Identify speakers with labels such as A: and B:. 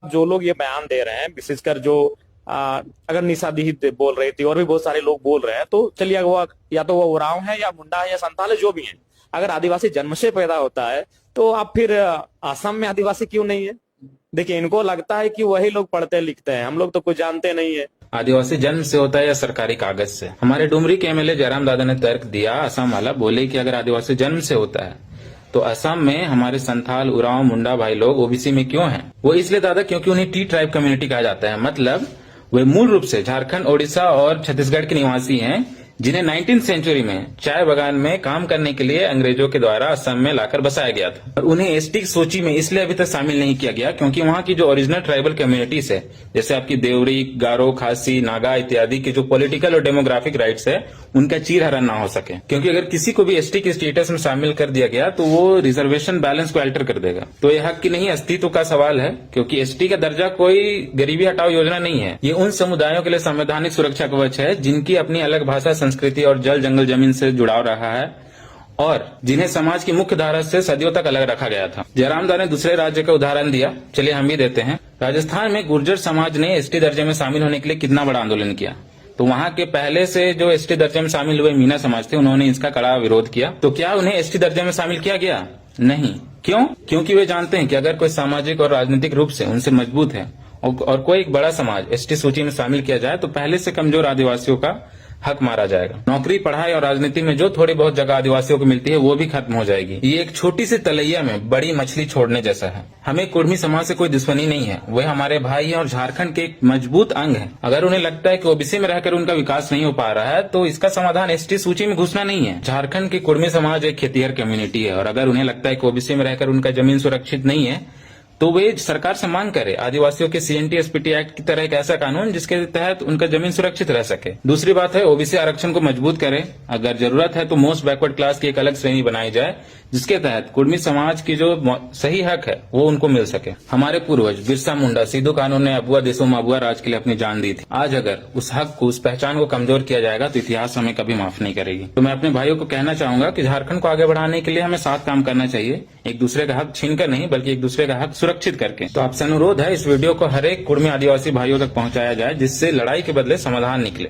A: जो लोग ये बयान दे रहे हैं, विशेषकर जो अगर निशा दी बोल रही थी और भी बहुत सारे लोग बोल रहे हैं, तो चलिए वो या तो वो उरांव है या मुंडा है या संथाल है, जो भी है, अगर आदिवासी जन्म से पैदा होता है तो आप फिर असम में आदिवासी क्यों नहीं है? देखिए, इनको लगता है कि वही लोग पढ़ते लिखते हैं, हम लोग तो कुछ जानते नहीं है।
B: आदिवासी जन्म से होता है या सरकारी कागज से? हमारे डुमरी के एमएलए जयराम दादा ने तर्क दिया, असम वाला, बोले कि अगर आदिवासी जन्म से होता है तो असम में हमारे संथाल, उरांव, मुंडा भाई लोग ओबीसी में क्यों हैं? वो इसलिए दादा क्योंकि उन्हें टी ट्राइब कम्युनिटी कहा जाता है, मतलब वे मूल रूप से झारखंड, ओडिशा और छत्तीसगढ़ के निवासी हैं, जिन्हें 19th सेंचुरी में चाय बागान में काम करने के लिए अंग्रेजों के द्वारा असम में लाकर बसाया गया था। और उन्हें एसटी की सूची में इसलिए अभी तक शामिल नहीं किया गया क्योंकि वहाँ की जो ओरिजिनल ट्राइबल कम्युनिटीज है, जैसे आपकी देवरी, गारो, खासी, नागा इत्यादि की जो पॉलिटिकल और डेमोग्राफिक राइट्स है, उनका चीरहरण ना हो सके। क्योंकि अगर किसी को भी एसटी के स्टेटस में शामिल कर दिया गया तो वो रिजर्वेशन बैलेंस को अल्टर कर देगा। तो ये हक की नहीं, अस्तित्व का सवाल है, क्योंकि एसटी का दर्जा कोई गरीबी हटाओ योजना नहीं है। ये उन समुदायों के लिए संवैधानिक सुरक्षा कवच है जिनकी अपनी अलग भाषा, संस्कृति और जल जंगल जमीन से जुड़ाव रहा है और जिन्हें समाज की मुख्य धारा से सदियों तक अलग रखा गया था। जयराम दादा ने दूसरे राज्य का उदाहरण दिया, चलिए हम भी देते हैं। राजस्थान में गुर्जर समाज ने एसटी दर्जे में शामिल होने के लिए कितना बड़ा आंदोलन किया। तो वहाँ के पहले से जो एसटी दर्जे में शामिल हुए मीना समाज थे, उन्होंने इसका कड़ा विरोध किया। तो क्या उन्हें एसटी दर्जे में शामिल किया गया? नहीं। क्यों? क्योंकि वे जानते हैं कि अगर कोई सामाजिक और राजनीतिक रूप से उनसे मजबूत है और कोई एक बड़ा समाज एसटी सूची में शामिल किया जाए तो पहले से कमजोर आदिवासियों का हक मारा जाएगा। नौकरी, पढ़ाई और राजनीति में जो थोड़ी बहुत जगह आदिवासियों को मिलती है वो भी खत्म हो जाएगी। ये एक छोटी सी तलैया में बड़ी मछली छोड़ने जैसा है। हमें कुर्मी समाज से कोई दुश्मनी नहीं है, वे हमारे भाई हैं और झारखंड के एक मजबूत अंग है। अगर उन्हें लगता है कि ओबीसी में रहकर उनका विकास नहीं हो पा रहा है तो इसका समाधान एसटी सूची में घुसना नहीं है। झारखंड की कुर्मी समाज एक खेतिहर कम्युनिटी है और अगर उन्हें लगता है कि ओबीसी में रहकर उनका जमीन सुरक्षित नहीं है तो वे सरकार से मांग करे आदिवासियों के सीएनटी एसपीटी एक्ट की तरह एक ऐसा कानून जिसके तहत उनका जमीन सुरक्षित रह सके। दूसरी बात है, ओबीसी आरक्षण को मजबूत करे। अगर जरूरत है तो मोस्ट बैकवर्ड क्लास की एक अलग श्रेणी बनाई जाए जिसके तहत कुर्मी समाज की जो सही हक है वो उनको मिल सके। हमारे पूर्वज बिरसा मुंडा, सिद्धू कानून ने अबुआ देशों में अबुआ राज के लिए अपनी जान दी थी। आज अगर उस हक को, उस पहचान को कमजोर किया जाएगा तो इतिहास हमें कभी माफ नहीं करेगी। तो मैं अपने भाइयों को कहना चाहूंगा कि झारखंड को आगे बढ़ाने के लिए हमें साथ काम करना चाहिए, एक दूसरे का हक छीनकर नहीं बल्कि एक दूसरे का हक सुरक्षित करके। तो आपसे अनुरोध है इस वीडियो को हर एक कुर्मी आदिवासी भाइयों तक पहुंचाया जाए जिससे लड़ाई के बदले समाधान निकले।